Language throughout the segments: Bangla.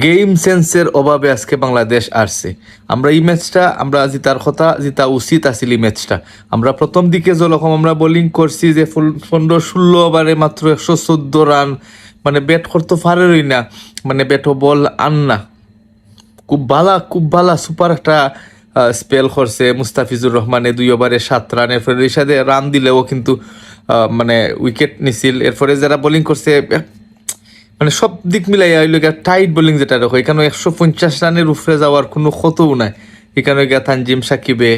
গেম সেন্সের অভাবে আজকে বাংলাদেশ আসছে। আমরা এই ম্যাচটা আমরা জিতার কথা, জিতা উচিত আছিল এই ম্যাচটা। আমরা প্রথম দিকে যেরকম আমরা বোলিং করছি যে 15-16 ওভারে মাত্র 114 রান, মানে ব্যাট করতে পারেরই না, মানে ব্যাটও বল আন না। খুব ভালা সুপার একটা স্পেল করছে মুস্তাফিজুর রহমানে 2 ওভারে 7 রান। এরপরে রিশাদে রান দিলেও কিন্তু মানে উইকেট নিছিল। এরপরে যারা বোলিং করছে মানে সব দিক মিলাইয়া হইল গিয়া টাইট বোলিং যেটা দেখো, এখানে 150 রানের উপরে যাওয়ার কোনো ক্ষতও নাই। এখানে গিয়া তানজিম সাকিবে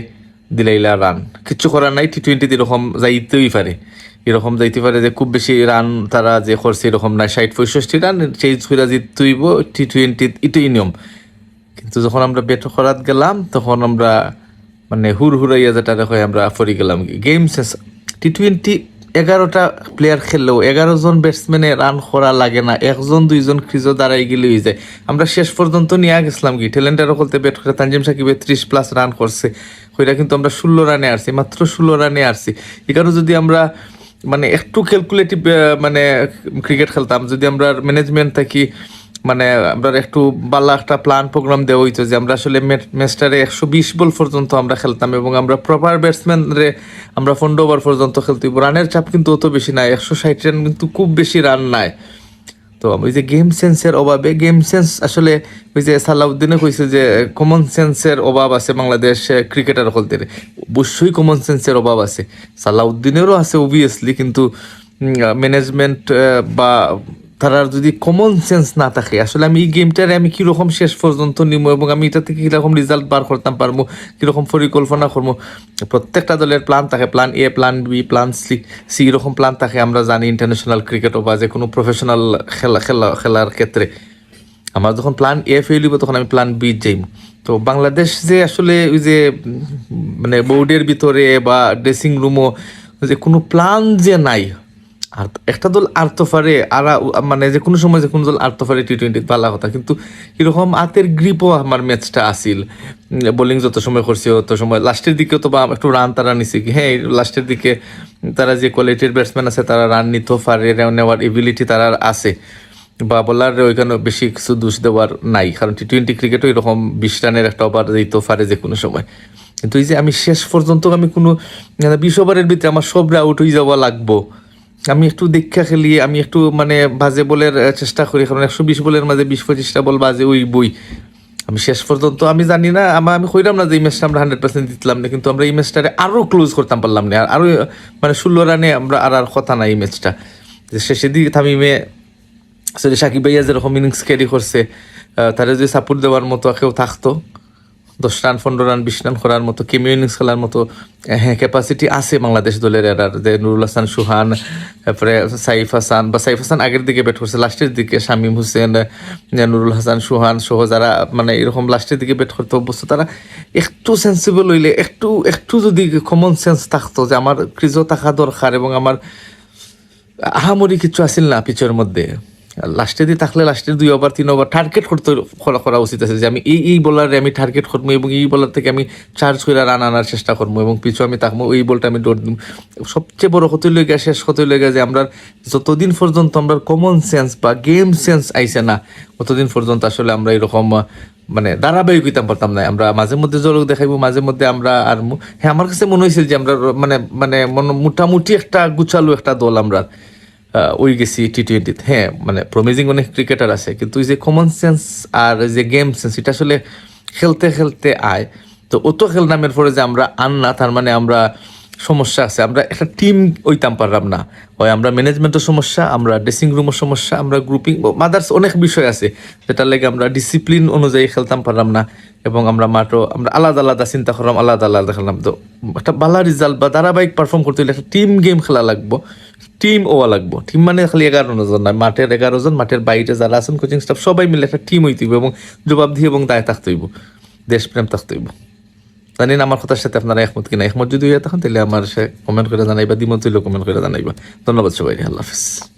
দিলাইলা রান, কিচ্ছু করার নাই। T20 এরকম যাইতেই পারে, এরকম যাইতে পারে যে খুব বেশি রান তারা যে করছে এরকম না, 60-65 রান চেঞ্জ করে জিততেইব T20 এটাই নিয়ম। কিন্তু যখন আমরা ব্যাট করাত গেলাম তখন আমরা মানে হুড়াইয়া যেটা দেখো আমরা ফরি গেলাম। গেম শেষ। T20 11টা প্লেয়ার খেললেও 11 জন ব্যাটসম্যানে রান করা লাগে না, 1-2 জন ক্রিজও দাঁড়াই গেলে হয়ে যায়। আমরা শেষ পর্যন্ত নিয়ে গেছিলাম কি টেলেন্টের করতে ব্যাট করে তানজিম সাকিবে 30+ রান করছে, ওইটা কিন্তু আমরা 16 রানে আসছি, মাত্র 16 রানে আসছি। এখানে যদি আমরা মানে একটু ক্যালকুলেটিভ মানে ক্রিকেট খেলতাম, যদি আমরা ম্যানেজমেন্ট থাকি মানে আমরা একটু ভালো একটা প্ল্যান প্রোগ্রাম দেওয়া হইতো যে আমরা আসলে ম্যাচটারে 120 বল পর্যন্ত আমরা খেলতাম এবং আমরা প্রপার ব্যাটসম্যান রে আমরা 15 ওভার পর্যন্ত খেলতে হইব। রানের চাপ কিন্তু অত বেশি নাই, 160 রান কিন্তু খুব বেশি রান নাই। তো ওই যে গেম সেন্সের অভাবে, গেম সেন্স আসলে ওই যে সালাউদ্দিনে কইছে যে কমন সেন্সের অভাব আছে বাংলাদেশ ক্রিকেটার খেলতে। অবশ্যই কমন সেন্সের অভাব আছে, সালাউদ্দিনেরও আছে অবভিয়াসলি, কিন্তু ম্যানেজমেন্ট বা তারা যদি কমন সেন্স না থাকে, আসলে আমি এই গেমটারে আমি কীরকম শেষ পর্যন্ত নিব এবং আমি এটা থেকে কীরকম রেজাল্ট বার করতাম পারবো, কীরকম পরিকল্পনা করবো। প্রত্যেকটা দলের প্ল্যান থাকে, plan A, plan B, plan C এরকম প্ল্যান থাকে। আমরা জানি ইন্টারন্যাশনাল ক্রিকেটও বা যে কোনো প্রফেশনাল খেলার ক্ষেত্রে আমার যখন প্ল্যান এ ফেল হইব তখন আমি প্ল্যান বি যাইব। তো বাংলাদেশ যে আসলে ওই যে মানে বোর্ডের ভিতরে বা ড্রেসিং রুমও যে কোনো প্ল্যান যে নাই। আর একটা দল আর্ত পারে আর মানে যে কোনো সময় যে কোনো দল আর্ত পারে T20 ভালো কথা, কিন্তু এরকম হাতের গ্রিপও আমার ম্যাচটা আসিল। বোলিং যত সময় করছে তত সময় লাস্টের দিকেও তো বা একটু রান তারা নিছে কি, হ্যাঁ লাস্টের দিকে তারা যে কোয়ালিটির ব্যাটসম্যান আছে তারা রান নিতেও পারে, নেওয়ার এবিলিটি তারা আছে, বা বলারে ওইখানে বেশি কিছু দোষ দেওয়ার নাই, কারণ T20 ক্রিকেটও এরকম 20 রানের একটা ওভার দিতেও পারে যে কোনো সময়। কিন্তু এই যে আমি শেষ পর্যন্ত আমি কোনো 20 ওভারের ভিতরে আমার সব আউট হয়ে যাওয়া লাগবো, আমি একটু দীক্ষা খেলি, আমি একটু মানে বাজে বলের চেষ্টা করি, কারণ 120 বলের মাঝে 20-25টা বল বাজে ওই বই। আমি শেষ পর্যন্ত আমি জানি না আমি কইলাম না যে এই ম্যাচটা আমরা 100% জিতলাম না, কিন্তু আমরা এই ম্যাচটারে আরও ক্লোজ করতাম পারলাম না, আরও মানে 16 রানে আমরা আর কথা নাই এই ম্যাচটা। যে শেষের দিকে থামিমে আসলে সাকিব ভাইয়া যেরকম ইনিংস ক্যারি করছে, তারা যদি সাপোর্ট দেওয়ার মতো কেউ থাকতো, 10 রান 15 রান 20 রান করার মতো কেমিও ইনিংস খেলার মতো হ্যাঁ ক্যাপাসিটি আছে বাংলাদেশ দলের। এরার যে নুরুল হাসান সুহান, তারপরে সাইফ হাসান আগের দিকে ব্যাট করছে, লাস্টের দিকে শামীম হোসেন, নুরুল হাসান সুহান সহ যারা মানে এরকম লাস্টের দিকে ব্যাট করতে অভ্যস্ত, তারা একটু সেন্সিবল হইলে, একটু যদি কমন সেন্স থাকতো যে আমার ক্রিজও থাকা দরকার এবং আমার আহামরি কিছু আসিল না পিচের মধ্যে, লাস্টে দিয়ে থাকলে লাস্টের 2 ওভার 3 ওভার টার্গেট করতে করা উচিত আছে যে আমি এই বলারে আমি টার্গেট করবো এবং এই বলার থেকে আমি চার্জ করে রান আনার চেষ্টা করবো এবং পিছু আমি থাকবো, ওই বলটা আমি দৌড় দিব। সবচেয়ে বড় ক্ষতি লেগে শেষ ক্ষতি লেগে যে আমরা যতদিন পর্যন্ত আমরা কমন সেন্স বা গেম সেন্স আইসে না ততদিন পর্যন্ত আসলে আমরা এরকম মানে ধারাবাহিকতা পারতাম না। আমরা মাঝে মধ্যে জলক দেখাইবো, মাঝে মধ্যে আমরা আর হ্যাঁ আমার কাছে মনে হয়েছিল যে আমরা মানে মানে মোটামুটি একটা গুছালো একটা দল আমরা ওই গেছি T20। হ্যাঁ মানে প্রমিজিং অনেক ক্রিকেটার আছে, কিন্তু ওই যে কমন সেন্স আর যে গেম সেন্স এটা আসলে খেলতে খেলতে আয়। তো অত খেল নামের পরে যে আমরা না, তার মানে আমরা সমস্যা আছে, আমরা একটা টিম ওইতাম পারলাম না, হয় আমরা ম্যানেজমেন্টের সমস্যা, আমরা ড্রেসিং রুমের সমস্যা, আমরা গ্রুপিং মাদার্স অনেক বিষয় আছে যেটার লেগে আমরা ডিসিপ্লিন অনুযায়ী খেলতাম পারলাম না এবং আমরা মাঠও আমরা আলাদা আলাদা চিন্তা করলাম, আলাদা আলাদা খেললাম। তো একটা ভালো রেজাল্ট বা ধারাবাহিক পারফর্ম করতে হলে একটা টিম গেম খেলা লাগবো, টিম ওয়া লাগবো। টিম মানে খালি 11 জন নয়, মাঠের 11 জন, মাঠের বাইরে যারা আছেন কোচিং স্টাফ সবাই মিলে একটা টিম হইতে হইব এবং জবাবদিহি এবং দায় থাকতে হইব, দেশপ্রেম থাকতে হইব। জানি না আমার কথার সাথে আপনারা একমত কিনা, একমত যদি হয়ে থাকেন তাহলে আমার সে কমেন্ট করে জানাইবা, দ্বিমত হইলেও কমেন্ট করে জানাইবা। ধন্যবাদ সবাই, আল্লাহ হাফিজ।